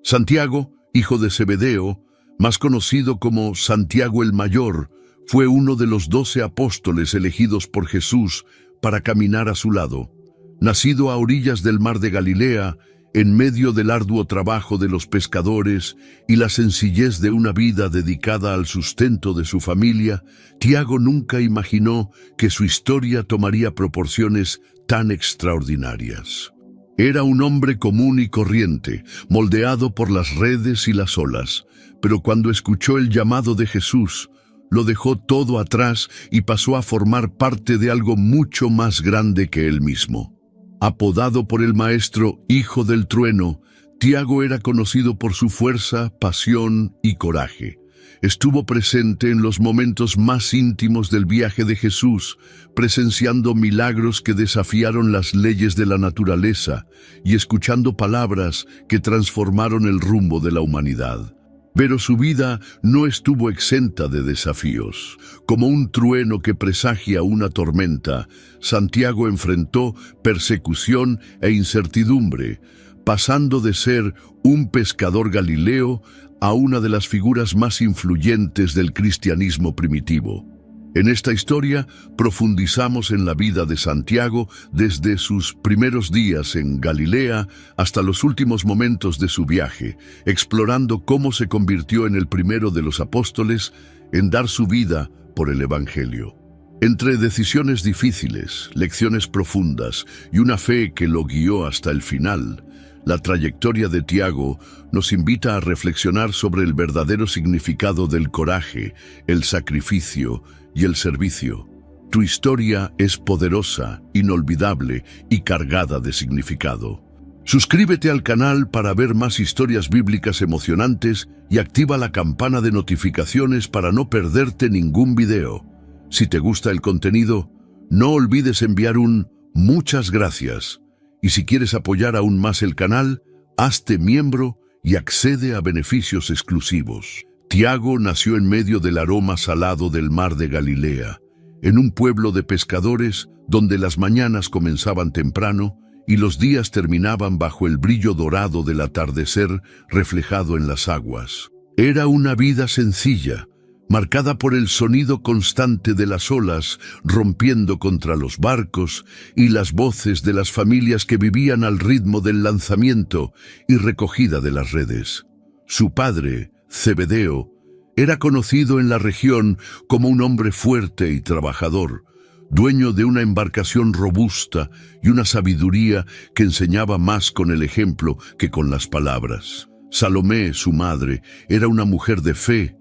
Santiago, hijo de Zebedeo, más conocido como Santiago el Mayor, fue uno de los 12 apóstoles elegidos por Jesús para caminar a su lado. Nacido a orillas del mar de Galilea, en medio del arduo trabajo de los pescadores y la sencillez de una vida dedicada al sustento de su familia, Tiago nunca imaginó que su historia tomaría proporciones tan extraordinarias. Era un hombre común y corriente, moldeado por las redes y las olas, pero cuando escuchó el llamado de Jesús, lo dejó todo atrás y pasó a formar parte de algo mucho más grande que él mismo. Apodado por el maestro Hijo del Trueno, Tiago era conocido por su fuerza, pasión y coraje. Estuvo presente en los momentos más íntimos del viaje de Jesús, presenciando milagros que desafiaron las leyes de la naturaleza y escuchando palabras que transformaron el rumbo de la humanidad. Pero su vida no estuvo exenta de desafíos. Como un trueno que presagia una tormenta, Santiago enfrentó persecución e incertidumbre, pasando de ser un pescador galileo a una de las figuras más influyentes del cristianismo primitivo. En esta historia profundizamos en la vida de Santiago desde sus primeros días en Galilea hasta los últimos momentos de su viaje, explorando cómo se convirtió en el primero de los apóstoles en dar su vida por el Evangelio. Entre decisiones difíciles, lecciones profundas y una fe que lo guió hasta el final, la trayectoria de Tiago nos invita a reflexionar sobre el verdadero significado del coraje, el sacrificio y el servicio. Tu historia es poderosa, inolvidable y cargada de significado. Suscríbete al canal para ver más historias bíblicas emocionantes y activa la campana de notificaciones para no perderte ningún video. Si te gusta el contenido, no olvides enviar un muchas gracias. Y si quieres apoyar aún más el canal, hazte miembro y accede a beneficios exclusivos. Tiago nació en medio del aroma salado del mar de Galilea, en un pueblo de pescadores donde las mañanas comenzaban temprano y los días terminaban bajo el brillo dorado del atardecer reflejado en las aguas. Era una vida sencilla, marcada por el sonido constante de las olas rompiendo contra los barcos y las voces de las familias que vivían al ritmo del lanzamiento y recogida de las redes. Su padre, Zebedeo, era conocido en la región como un hombre fuerte y trabajador, dueño de una embarcación robusta y una sabiduría que enseñaba más con el ejemplo que con las palabras. Salomé, su madre, era una mujer de fe,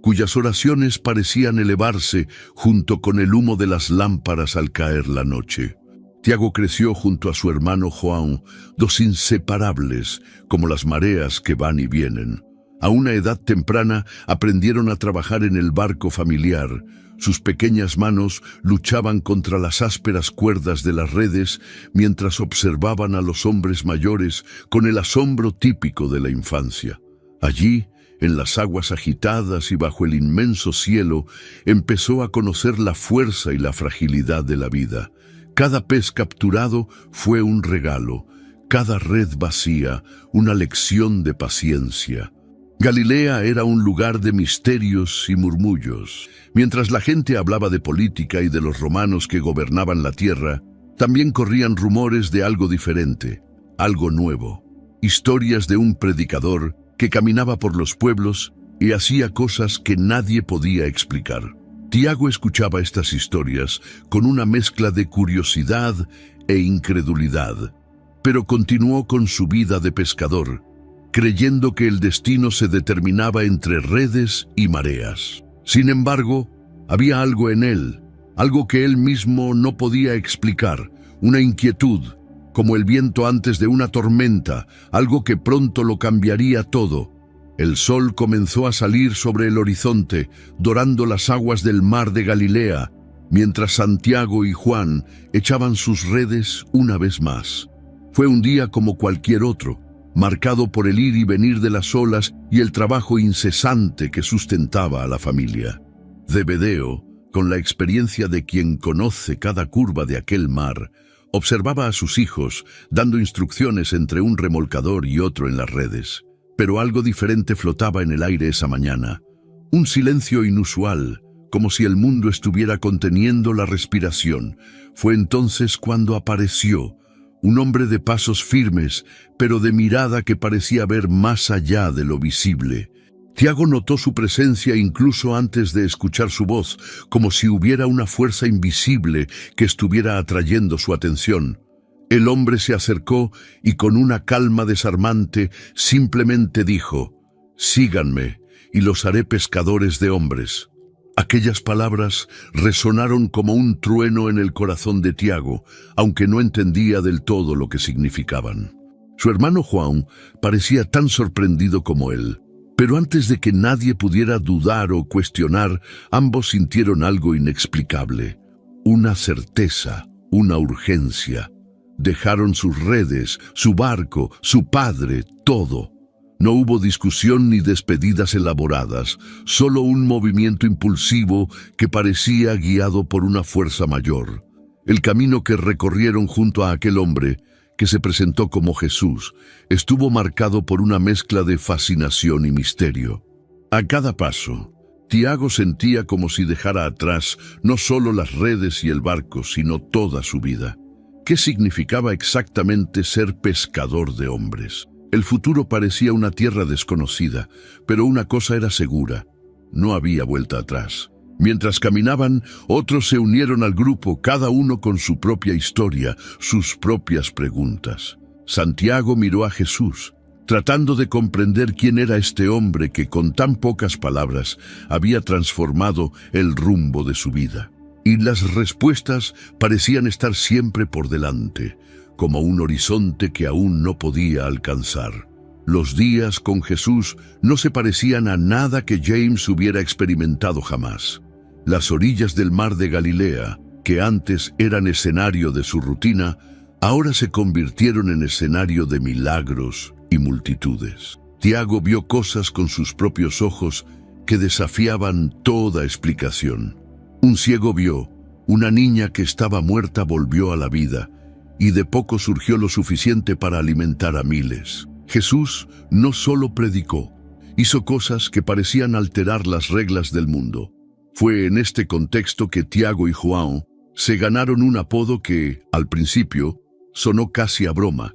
cuyas oraciones parecían elevarse junto con el humo de las lámparas al caer la noche. Tiago creció junto a su hermano Juan, dos inseparables como las mareas que van y vienen. A una edad temprana aprendieron a trabajar en el barco familiar. Sus pequeñas manos luchaban contra las ásperas cuerdas de las redes mientras observaban a los hombres mayores con el asombro típico de la infancia. Allí, en las aguas agitadas y bajo el inmenso cielo, empezó a conocer la fuerza y la fragilidad de la vida. Cada pez capturado fue un regalo, cada red vacía una lección de paciencia. Galilea era un lugar de misterios y murmullos. Mientras la gente hablaba de política y de los romanos que gobernaban la tierra, también corrían rumores de algo diferente, algo nuevo. Historias de un predicador que caminaba por los pueblos y hacía cosas que nadie podía explicar. Tiago escuchaba estas historias con una mezcla de curiosidad e incredulidad, pero continuó con su vida de pescador, creyendo que el destino se determinaba entre redes y mareas. Sin embargo, había algo en él, algo que él mismo no podía explicar, una inquietud, como el viento antes de una tormenta, algo que pronto lo cambiaría todo. El sol comenzó a salir sobre el horizonte, dorando las aguas del mar de Galilea, mientras Santiago y Juan echaban sus redes una vez más. Fue un día como cualquier otro, marcado por el ir y venir de las olas y el trabajo incesante que sustentaba a la familia. Zebedeo, con la experiencia de quien conoce cada curva de aquel mar, observaba a sus hijos, dando instrucciones entre un remolcador y otro en las redes. Pero algo diferente flotaba en el aire esa mañana. Un silencio inusual, como si el mundo estuviera conteniendo la respiración. Fue entonces cuando apareció un hombre de pasos firmes, pero de mirada que parecía ver más allá de lo visible. Tiago notó su presencia incluso antes de escuchar su voz, como si hubiera una fuerza invisible que estuviera atrayendo su atención. El hombre se acercó y con una calma desarmante simplemente dijo: «Síganme, y los haré pescadores de hombres». Aquellas palabras resonaron como un trueno en el corazón de Tiago, aunque no entendía del todo lo que significaban. Su hermano Juan parecía tan sorprendido como él. Pero antes de que nadie pudiera dudar o cuestionar, ambos sintieron algo inexplicable. Una certeza, una urgencia. Dejaron sus redes, su barco, su padre, todo. No hubo discusión ni despedidas elaboradas, solo un movimiento impulsivo que parecía guiado por una fuerza mayor. El camino que recorrieron junto a aquel hombre, que se presentó como Jesús, estuvo marcado por una mezcla de fascinación y misterio. A cada paso, Tiago sentía como si dejara atrás no solo las redes y el barco, sino toda su vida. ¿Qué significaba exactamente ser pescador de hombres? El futuro parecía una tierra desconocida, pero una cosa era segura: no había vuelta atrás. Mientras caminaban, otros se unieron al grupo, cada uno con su propia historia, sus propias preguntas. Santiago miró a Jesús, tratando de comprender quién era este hombre que con tan pocas palabras había transformado el rumbo de su vida. Y las respuestas parecían estar siempre por delante, como un horizonte que aún no podía alcanzar. Los días con Jesús no se parecían a nada que James hubiera experimentado jamás. Las orillas del mar de Galilea, que antes eran escenario de su rutina, ahora se convirtieron en escenario de milagros y multitudes. Tiago vio cosas con sus propios ojos que desafiaban toda explicación. Un ciego vio, una niña que estaba muerta volvió a la vida, y de poco surgió lo suficiente para alimentar a miles. Jesús no solo predicó, hizo cosas que parecían alterar las reglas del mundo. Fue en este contexto que Tiago y Juan se ganaron un apodo que, al principio, sonó casi a broma,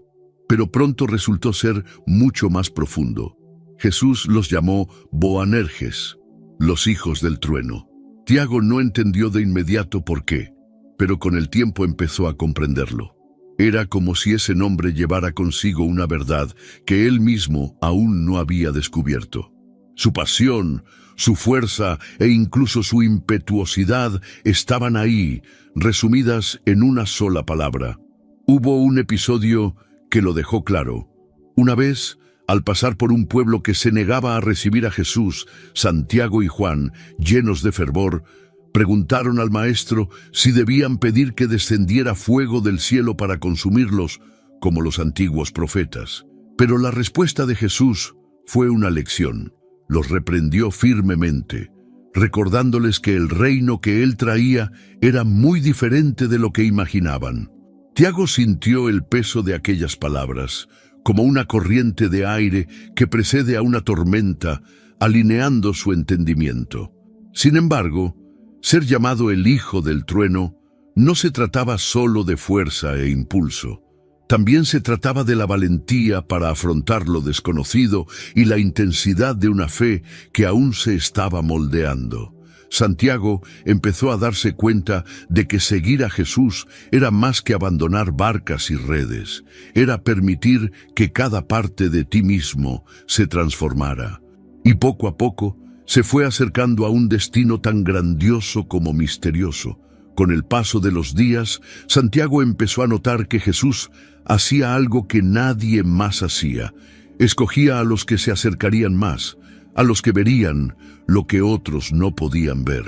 pero pronto resultó ser mucho más profundo. Jesús los llamó Boanerges, los hijos del trueno. Tiago no entendió de inmediato por qué, pero con el tiempo empezó a comprenderlo. Era como si ese nombre llevara consigo una verdad que él mismo aún no había descubierto. Su pasión, su fuerza e incluso su impetuosidad estaban ahí, resumidas en una sola palabra. Hubo un episodio que lo dejó claro. Una vez, al pasar por un pueblo que se negaba a recibir a Jesús, Santiago y Juan, llenos de fervor, preguntaron al maestro si debían pedir que descendiera fuego del cielo para consumirlos, como los antiguos profetas. Pero la respuesta de Jesús fue una lección. Los reprendió firmemente, recordándoles que el reino que él traía era muy diferente de lo que imaginaban. Tiago sintió el peso de aquellas palabras, como una corriente de aire que precede a una tormenta, alineando su entendimiento. Sin embargo, ser llamado el hijo del trueno no se trataba solo de fuerza e impulso. También se trataba de la valentía para afrontar lo desconocido y la intensidad de una fe que aún se estaba moldeando. Santiago empezó a darse cuenta de que seguir a Jesús era más que abandonar barcas y redes. Era permitir que cada parte de ti mismo se transformara. Y poco a poco se fue acercando a un destino tan grandioso como misterioso. Con el paso de los días, Santiago empezó a notar que Jesús hacía algo que nadie más hacía. Escogía a los que se acercarían más, a los que verían lo que otros no podían ver.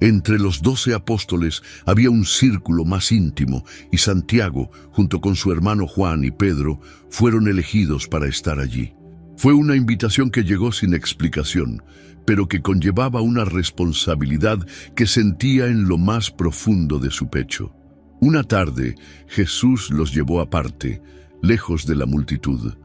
Entre los 12 apóstoles había un círculo más íntimo y Santiago, junto con su hermano Juan y Pedro, fueron elegidos para estar allí. Fue una invitación que llegó sin explicación, pero que conllevaba una responsabilidad que sentía en lo más profundo de su pecho. Una tarde, Jesús los llevó aparte, lejos de la multitud.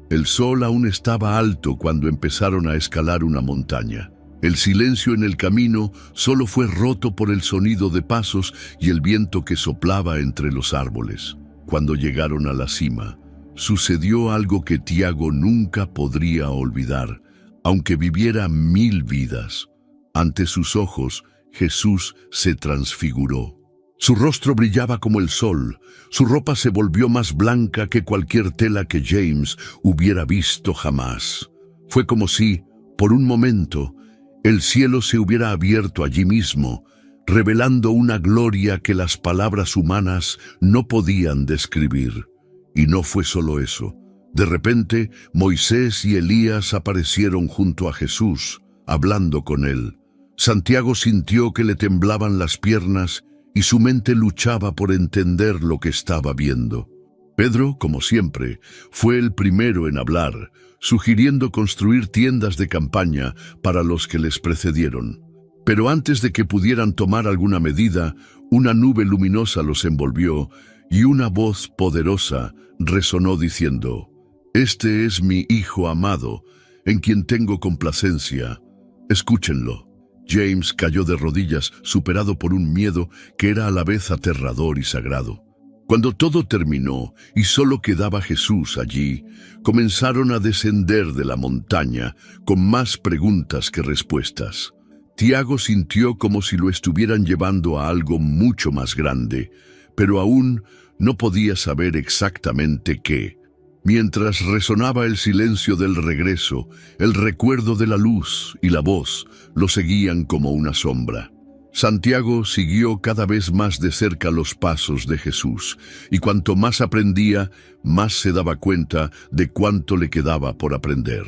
El sol aún estaba alto cuando empezaron a escalar una montaña. El silencio en el camino solo fue roto por el sonido de pasos y el viento que soplaba entre los árboles. Cuando llegaron a la cima, sucedió algo que Tiago nunca podría olvidar, aunque viviera 1000 vidas. Ante sus ojos, Jesús se transfiguró. Su rostro brillaba como el sol, su ropa se volvió más blanca que cualquier tela que James hubiera visto jamás. Fue como si, por un momento, el cielo se hubiera abierto allí mismo, revelando una gloria que las palabras humanas no podían describir. Y no fue solo eso. De repente, Moisés y Elías aparecieron junto a Jesús, hablando con él. Santiago sintió que le temblaban las piernas y su mente luchaba por entender lo que estaba viendo. Pedro, como siempre, fue el primero en hablar, sugiriendo construir tiendas de campaña para los que les precedieron. Pero antes de que pudieran tomar alguna medida, una nube luminosa los envolvió y una voz poderosa resonó diciendo: «Este es mi Hijo amado, en quien tengo complacencia. Escúchenlo». James cayó de rodillas, superado por un miedo que era a la vez aterrador y sagrado. Cuando todo terminó y solo quedaba Jesús allí, comenzaron a descender de la montaña con más preguntas que respuestas. Tiago sintió como si lo estuvieran llevando a algo mucho más grande, pero aún no podía saber exactamente qué. Mientras resonaba el silencio del regreso, el recuerdo de la luz y la voz lo seguían como una sombra. Santiago siguió cada vez más de cerca los pasos de Jesús, y cuanto más aprendía, más se daba cuenta de cuánto le quedaba por aprender.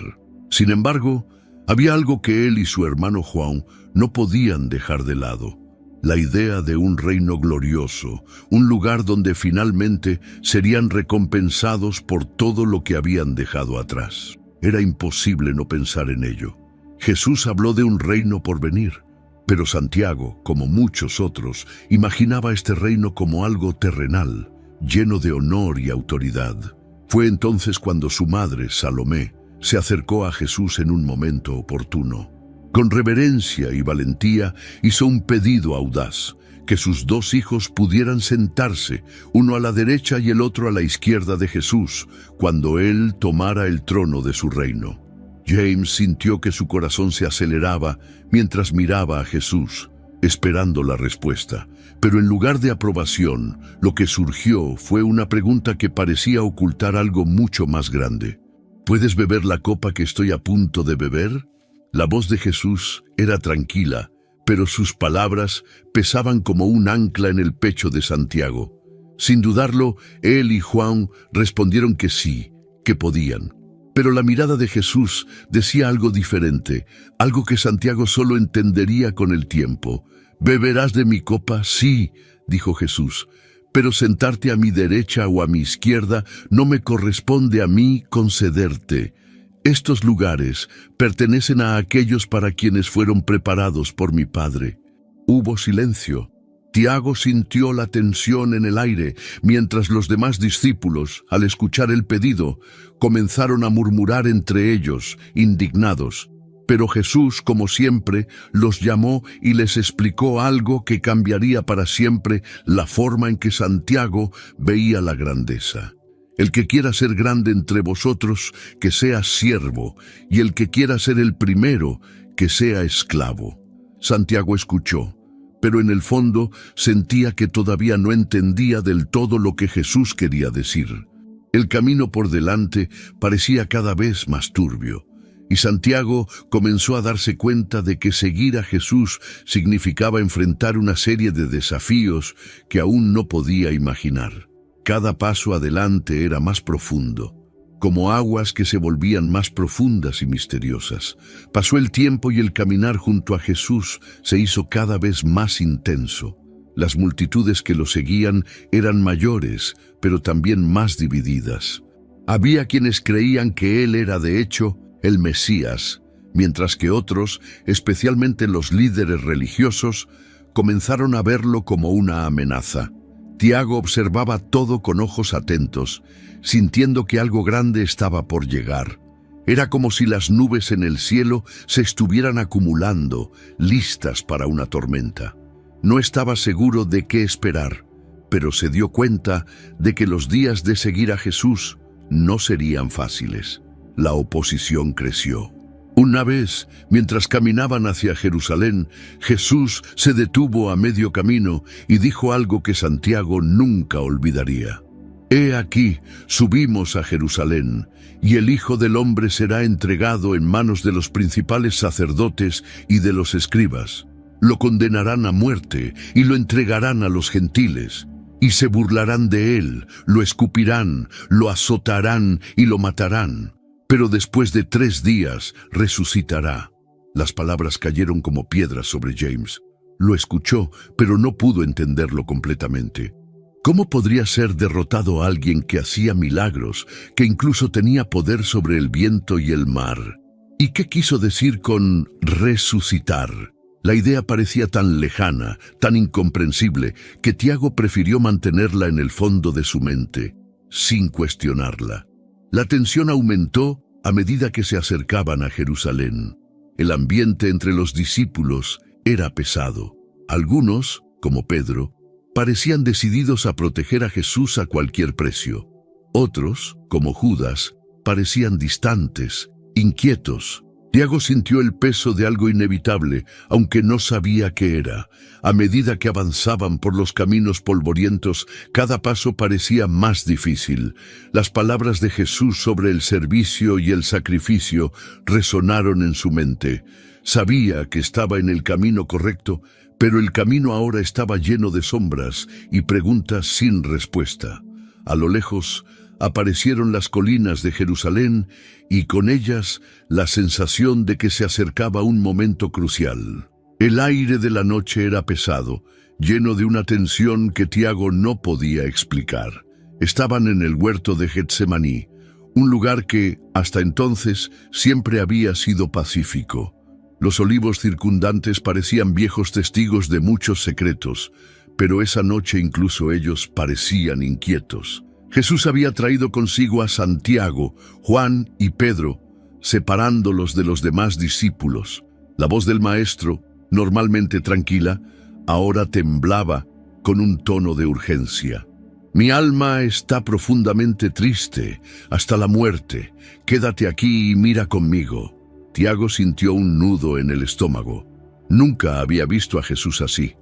Sin embargo, había algo que él y su hermano Juan no podían dejar de lado: la idea de un reino glorioso, un lugar donde finalmente serían recompensados por todo lo que habían dejado atrás. Era imposible no pensar en ello. Jesús habló de un reino por venir, pero Santiago, como muchos otros, imaginaba este reino como algo terrenal, lleno de honor y autoridad. Fue entonces cuando su madre, Salomé, se acercó a Jesús en un momento oportuno. Con reverencia y valentía hizo un pedido audaz: que sus 2 hijos pudieran sentarse, uno a la derecha y el otro a la izquierda de Jesús, cuando él tomara el trono de su reino. James sintió que su corazón se aceleraba mientras miraba a Jesús, esperando la respuesta. Pero en lugar de aprobación, lo que surgió fue una pregunta que parecía ocultar algo mucho más grande. ¿Puedes beber la copa que estoy a punto de beber? La voz de Jesús era tranquila, pero sus palabras pesaban como un ancla en el pecho de Santiago. Sin dudarlo, él y Juan respondieron que sí, que podían. Pero la mirada de Jesús decía algo diferente, algo que Santiago solo entendería con el tiempo. «¿Beberás de mi copa?» «Sí», dijo Jesús, «pero sentarte a mi derecha o a mi izquierda no me corresponde a mí concederte. Estos lugares pertenecen a aquellos para quienes fueron preparados por mi Padre». Hubo silencio. Tiago sintió la tensión en el aire, mientras los demás discípulos, al escuchar el pedido, comenzaron a murmurar entre ellos, indignados. Pero Jesús, como siempre, los llamó y les explicó algo que cambiaría para siempre la forma en que Santiago veía la grandeza. «El que quiera ser grande entre vosotros, que sea siervo, y el que quiera ser el primero, que sea esclavo». Santiago escuchó, pero en el fondo sentía que todavía no entendía del todo lo que Jesús quería decir. El camino por delante parecía cada vez más turbio, y Santiago comenzó a darse cuenta de que seguir a Jesús significaba enfrentar una serie de desafíos que aún no podía imaginar. Cada paso adelante era más profundo, como aguas que se volvían más profundas y misteriosas. Pasó el tiempo y el caminar junto a Jesús se hizo cada vez más intenso. Las multitudes que lo seguían eran mayores, pero también más divididas. Había quienes creían que él era de hecho el Mesías, mientras que otros, especialmente los líderes religiosos, comenzaron a verlo como una amenaza. Tiago observaba todo con ojos atentos, sintiendo que algo grande estaba por llegar. Era como si las nubes en el cielo se estuvieran acumulando, listas para una tormenta. No estaba seguro de qué esperar, pero se dio cuenta de que los días de seguir a Jesús no serían fáciles. La oposición creció. Una vez, mientras caminaban hacia Jerusalén, Jesús se detuvo a medio camino y dijo algo que Santiago nunca olvidaría. «He aquí, subimos a Jerusalén, y el Hijo del Hombre será entregado en manos de los principales sacerdotes y de los escribas. Lo condenarán a muerte y lo entregarán a los gentiles, y se burlarán de él, lo escupirán, lo azotarán y lo matarán. Pero después de 3 días resucitará». Las palabras cayeron como piedras sobre James. Lo escuchó, pero no pudo entenderlo completamente. ¿Cómo podría ser derrotado alguien que hacía milagros, que incluso tenía poder sobre el viento y el mar? ¿Y qué quiso decir con resucitar? La idea parecía tan lejana, tan incomprensible, que Tiago prefirió mantenerla en el fondo de su mente, sin cuestionarla. La tensión aumentó a medida que se acercaban a Jerusalén. El ambiente entre los discípulos era pesado. Algunos, como Pedro, parecían decididos a proteger a Jesús a cualquier precio. Otros, como Judas, parecían distantes, inquietos. Tiago sintió el peso de algo inevitable, aunque no sabía qué era. A medida que avanzaban por los caminos polvorientos, cada paso parecía más difícil. Las palabras de Jesús sobre el servicio y el sacrificio resonaron en su mente. Sabía que estaba en el camino correcto, pero el camino ahora estaba lleno de sombras y preguntas sin respuesta. A lo lejos aparecieron las colinas de Jerusalén y con ellas la sensación de que se acercaba un momento crucial. El aire de la noche era pesado, lleno de una tensión que Tiago no podía explicar. Estaban en el huerto de Getsemaní, un lugar que, hasta entonces, siempre había sido pacífico. Los olivos circundantes parecían viejos testigos de muchos secretos, pero esa noche incluso ellos parecían inquietos. Jesús había traído consigo a Santiago, Juan y Pedro, separándolos de los demás discípulos. La voz del maestro, normalmente tranquila, ahora temblaba con un tono de urgencia. «Mi alma está profundamente triste, hasta la muerte. Quédate aquí y mira conmigo». Tiago sintió un nudo en el estómago. Nunca había visto a Jesús así.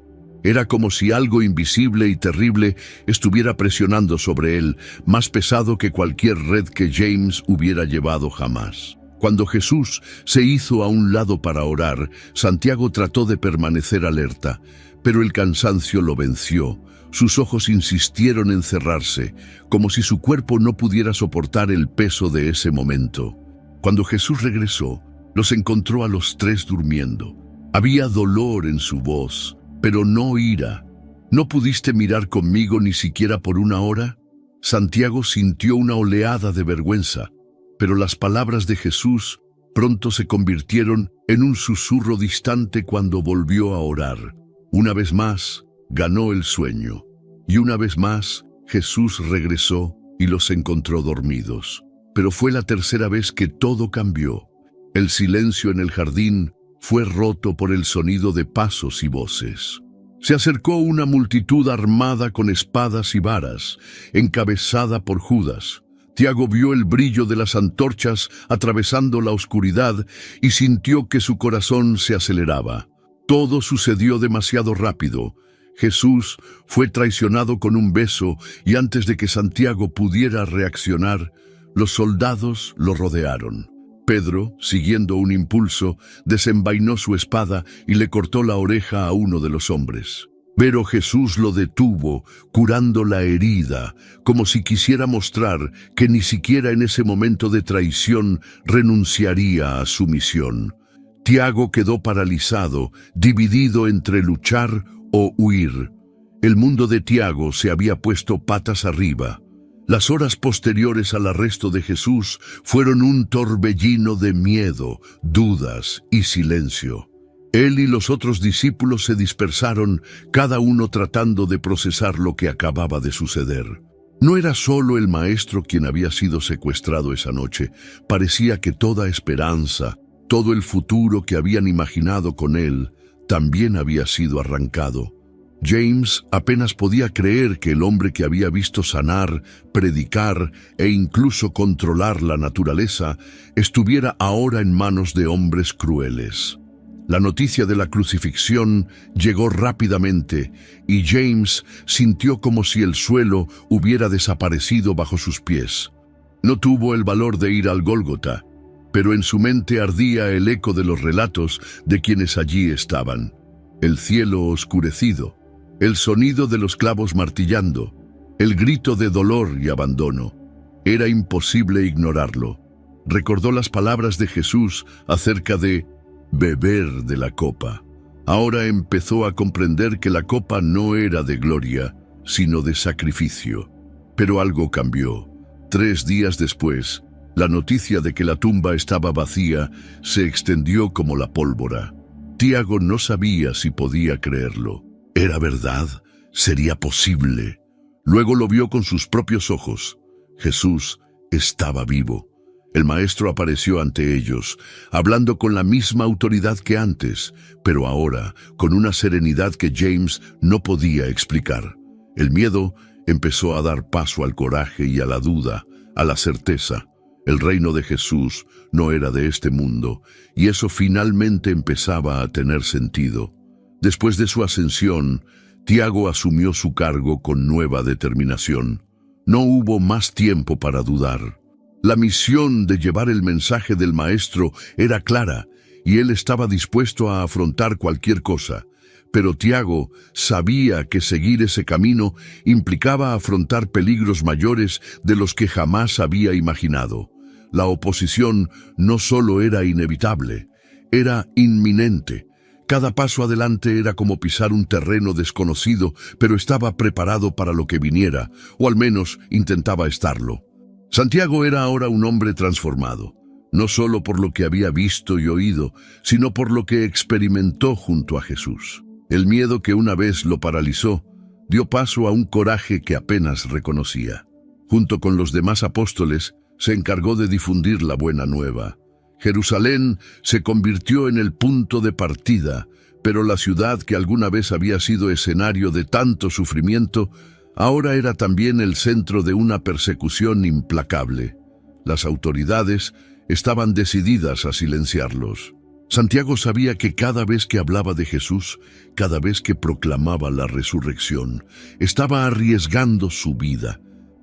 Era como si algo invisible y terrible estuviera presionando sobre él, más pesado que cualquier red que James hubiera llevado jamás. Cuando Jesús se hizo a un lado para orar, Santiago trató de permanecer alerta, pero el cansancio lo venció. Sus ojos insistieron en cerrarse, como si su cuerpo no pudiera soportar el peso de ese momento. Cuando Jesús regresó, los encontró a los 3 durmiendo. Había dolor en su voz, pero no ira. ¿No pudiste mirar conmigo ni siquiera por 1 hora? Santiago sintió una oleada de vergüenza, pero las palabras de Jesús pronto se convirtieron en un susurro distante cuando volvió a orar. Una vez más, ganó el sueño, y una vez más, Jesús regresó y los encontró dormidos. Pero fue la tercera vez que todo cambió. El silencio en el jardín fue roto por el sonido de pasos y voces. Se acercó una multitud armada con espadas y varas, encabezada por Judas. Tiago vio el brillo de las antorchas atravesando la oscuridad y sintió que su corazón se aceleraba. Todo sucedió demasiado rápido. Jesús fue traicionado con un beso y antes de que Santiago pudiera reaccionar, los soldados lo rodearon. Pedro, siguiendo un impulso, desenvainó su espada y le cortó la oreja a uno de los hombres. Pero Jesús lo detuvo, curando la herida, como si quisiera mostrar que ni siquiera en ese momento de traición renunciaría a su misión. Tiago quedó paralizado, dividido entre luchar o huir. El mundo de Tiago se había puesto patas arriba. Las horas posteriores al arresto de Jesús fueron un torbellino de miedo, dudas y silencio. Él y los otros discípulos se dispersaron, cada uno tratando de procesar lo que acababa de suceder. No era solo el maestro quien había sido secuestrado esa noche. Parecía que toda esperanza, todo el futuro que habían imaginado con él, también había sido arrancado. James apenas podía creer que el hombre que había visto sanar, predicar e incluso controlar la naturaleza estuviera ahora en manos de hombres crueles. La noticia de la crucifixión llegó rápidamente y James sintió como si el suelo hubiera desaparecido bajo sus pies. No tuvo el valor de ir al Gólgota, pero en su mente ardía el eco de los relatos de quienes allí estaban. El cielo oscurecido, el sonido de los clavos martillando, el grito de dolor y abandono. Era imposible ignorarlo. Recordó las palabras de Jesús acerca de beber de la copa. Ahora empezó a comprender que la copa no era de gloria, sino de sacrificio. Pero algo cambió. 3 días después, la noticia de que la tumba estaba vacía se extendió como la pólvora. Tiago no sabía si podía creerlo. ¿Era verdad? ¿Sería posible? Luego lo vio con sus propios ojos. Jesús estaba vivo. El maestro apareció ante ellos, hablando con la misma autoridad que antes, pero ahora con una serenidad que James no podía explicar. El miedo empezó a dar paso al coraje y a la duda, a la certeza. El reino de Jesús no era de este mundo, y eso finalmente empezaba a tener sentido. Después de su ascensión, Tiago asumió su cargo con nueva determinación. No hubo más tiempo para dudar. La misión de llevar el mensaje del Maestro era clara, y él estaba dispuesto a afrontar cualquier cosa. Pero Tiago sabía que seguir ese camino implicaba afrontar peligros mayores de los que jamás había imaginado. La oposición no solo era inevitable, era inminente. Cada paso adelante era como pisar un terreno desconocido, pero estaba preparado para lo que viniera, o al menos intentaba estarlo. Santiago era ahora un hombre transformado, no solo por lo que había visto y oído, sino por lo que experimentó junto a Jesús. El miedo que una vez lo paralizó dio paso a un coraje que apenas reconocía. Junto con los demás apóstoles, se encargó de difundir la buena nueva. Jerusalén se convirtió en el punto de partida, pero la ciudad que alguna vez había sido escenario de tanto sufrimiento, ahora era también el centro de una persecución implacable. Las autoridades estaban decididas a silenciarlos. Santiago sabía que cada vez que hablaba de Jesús, cada vez que proclamaba la resurrección, estaba arriesgando su vida.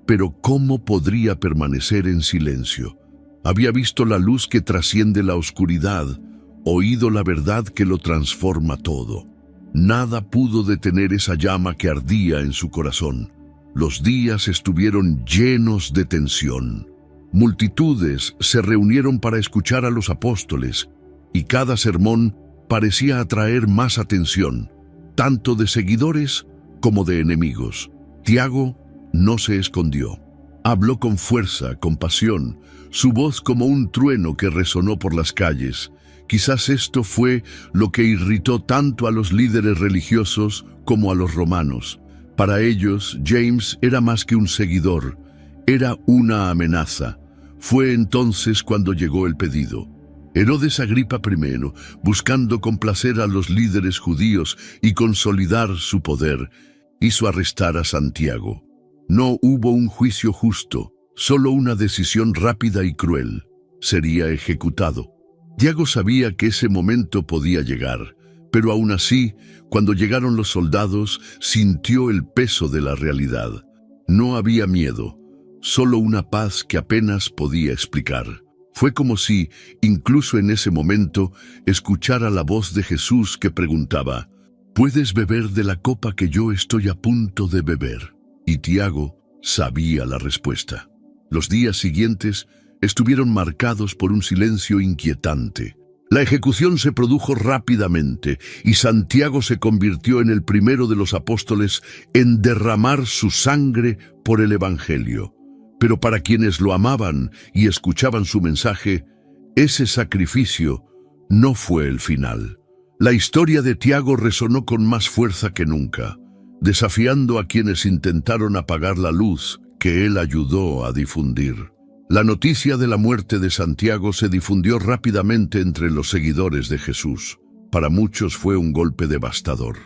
Pero ¿cómo podría permanecer en silencio? Había visto la luz que trasciende la oscuridad, oído la verdad que lo transforma todo. Nada pudo detener esa llama que ardía en su corazón. Los días estuvieron llenos de tensión. Multitudes se reunieron para escuchar a los apóstoles, y cada sermón parecía atraer más atención, tanto de seguidores como de enemigos. Tiago no se escondió. Habló con fuerza, con pasión, su voz como un trueno que resonó por las calles. Quizás esto fue lo que irritó tanto a los líderes religiosos como a los romanos. Para ellos, James era más que un seguidor, era una amenaza. Fue entonces cuando llegó el pedido. Herodes Agripa I, buscando complacer a los líderes judíos y consolidar su poder, hizo arrestar a Santiago. No hubo un juicio justo, solo una decisión rápida y cruel. Sería ejecutado. Tiago sabía que ese momento podía llegar, pero aún así, cuando llegaron los soldados, sintió el peso de la realidad. No había miedo, solo una paz que apenas podía explicar. Fue como si, incluso en ese momento, escuchara la voz de Jesús que preguntaba: ¿puedes beber de la copa que yo estoy a punto de beber? Y Tiago sabía la respuesta. Los días siguientes estuvieron marcados por un silencio inquietante. La ejecución se produjo rápidamente y Santiago se convirtió en el primero de los apóstoles en derramar su sangre por el Evangelio. Pero para quienes lo amaban y escuchaban su mensaje, ese sacrificio no fue el final. La historia de Tiago resonó con más fuerza que nunca, desafiando a quienes intentaron apagar la luz que él ayudó a difundir. La noticia de la muerte de Santiago se difundió rápidamente entre los seguidores de Jesús. Para muchos fue un golpe devastador.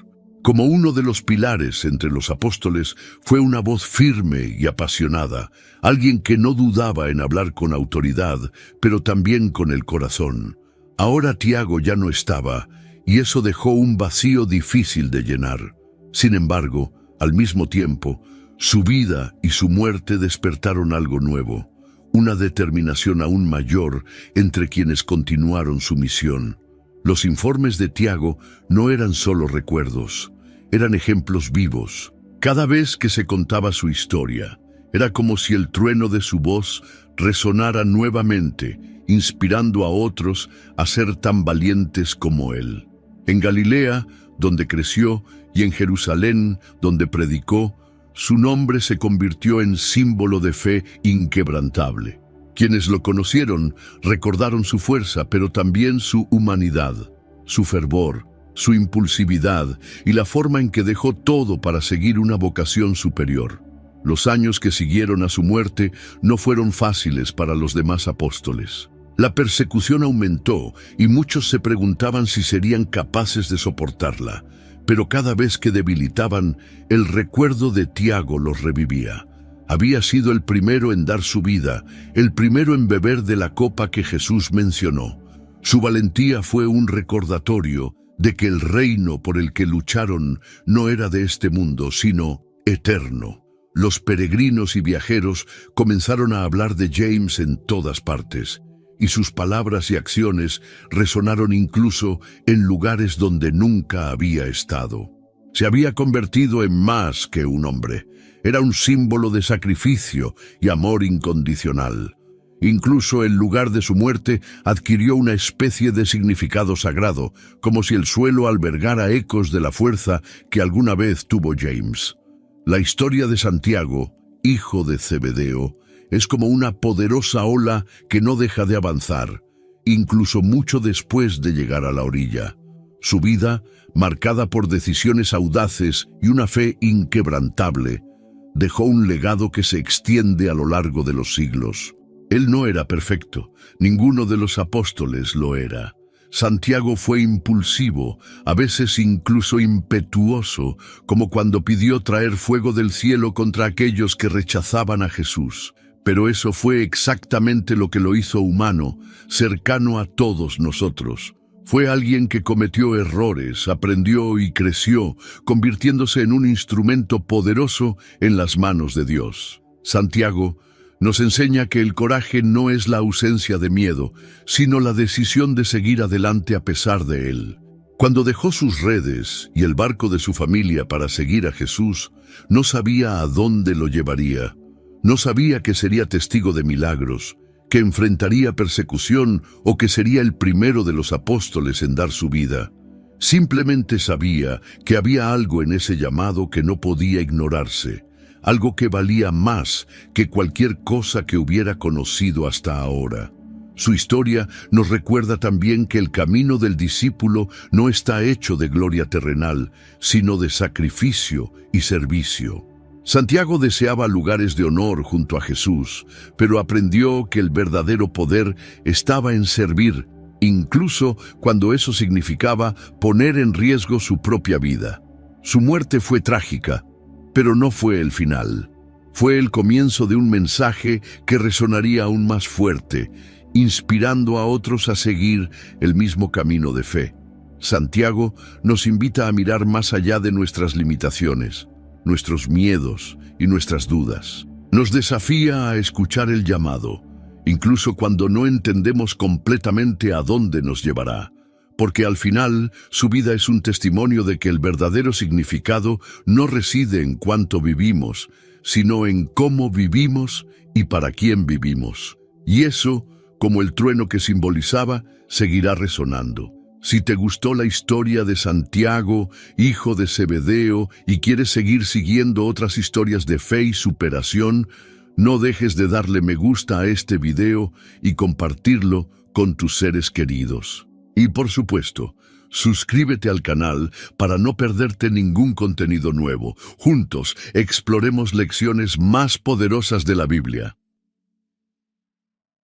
Como uno de los pilares entre los apóstoles, fue una voz firme y apasionada, alguien que no dudaba en hablar con autoridad, pero también con el corazón. Ahora Tiago ya no estaba, y eso dejó un vacío difícil de llenar. Sin embargo, al mismo tiempo, su vida y su muerte despertaron algo nuevo, una determinación aún mayor entre quienes continuaron su misión. Los informes de Tiago no eran solo recuerdos, eran ejemplos vivos. Cada vez que se contaba su historia, era como si el trueno de su voz resonara nuevamente, inspirando a otros a ser tan valientes como él. En Galilea, donde creció, y en Jerusalén, donde predicó, su nombre se convirtió en símbolo de fe inquebrantable. Quienes lo conocieron recordaron su fuerza, pero también su humanidad, su fervor, su impulsividad y la forma en que dejó todo para seguir una vocación superior. Los años que siguieron a su muerte no fueron fáciles para los demás apóstoles. La persecución aumentó y muchos se preguntaban si serían capaces de soportarla, pero cada vez que debilitaban, el recuerdo de Tiago los revivía. Había sido el primero en dar su vida, el primero en beber de la copa que Jesús mencionó. Su valentía fue un recordatorio de que el reino por el que lucharon no era de este mundo, sino eterno. Los peregrinos y viajeros comenzaron a hablar de James en todas partes, y sus palabras y acciones resonaron incluso en lugares donde nunca había estado. Se había convertido en más que un hombre. Era un símbolo de sacrificio y amor incondicional. Incluso el lugar de su muerte adquirió una especie de significado sagrado, como si el suelo albergara ecos de la fuerza que alguna vez tuvo James. La historia de Santiago, hijo de Zebedeo, es como una poderosa ola que no deja de avanzar, incluso mucho después de llegar a la orilla. Su vida, marcada por decisiones audaces y una fe inquebrantable, dejó un legado que se extiende a lo largo de los siglos. Él no era perfecto, ninguno de los apóstoles lo era. Santiago fue impulsivo, a veces incluso impetuoso, como cuando pidió traer fuego del cielo contra aquellos que rechazaban a Jesús. Pero eso fue exactamente lo que lo hizo humano, cercano a todos nosotros. Fue alguien que cometió errores, aprendió y creció, convirtiéndose en un instrumento poderoso en las manos de Dios. Santiago nos enseña que el coraje no es la ausencia de miedo, sino la decisión de seguir adelante a pesar de él. Cuando dejó sus redes y el barco de su familia para seguir a Jesús, no sabía a dónde lo llevaría. No sabía que sería testigo de milagros, que enfrentaría persecución o que sería el primero de los apóstoles en dar su vida. Simplemente sabía que había algo en ese llamado que no podía ignorarse, algo que valía más que cualquier cosa que hubiera conocido hasta ahora. Su historia nos recuerda también que el camino del discípulo no está hecho de gloria terrenal, sino de sacrificio y servicio. Santiago deseaba lugares de honor junto a Jesús, pero aprendió que el verdadero poder estaba en servir, incluso cuando eso significaba poner en riesgo su propia vida. Su muerte fue trágica, pero no fue el final. Fue el comienzo de un mensaje que resonaría aún más fuerte, inspirando a otros a seguir el mismo camino de fe. Santiago nos invita a mirar más allá de nuestras limitaciones, nuestros miedos y nuestras dudas. Nos desafía a escuchar el llamado, incluso cuando no entendemos completamente a dónde nos llevará, porque al final su vida es un testimonio de que el verdadero significado no reside en cuánto vivimos, sino en cómo vivimos y para quién vivimos. Y eso, como el trueno que simbolizaba, seguirá resonando. Si te gustó la historia de Santiago, hijo de Zebedeo, y quieres seguir siguiendo otras historias de fe y superación, no dejes de darle me gusta a este video y compartirlo con tus seres queridos. Y por supuesto, Suscríbete al canal para no perderte ningún contenido nuevo. Juntos exploremos lecciones más poderosas de la Biblia.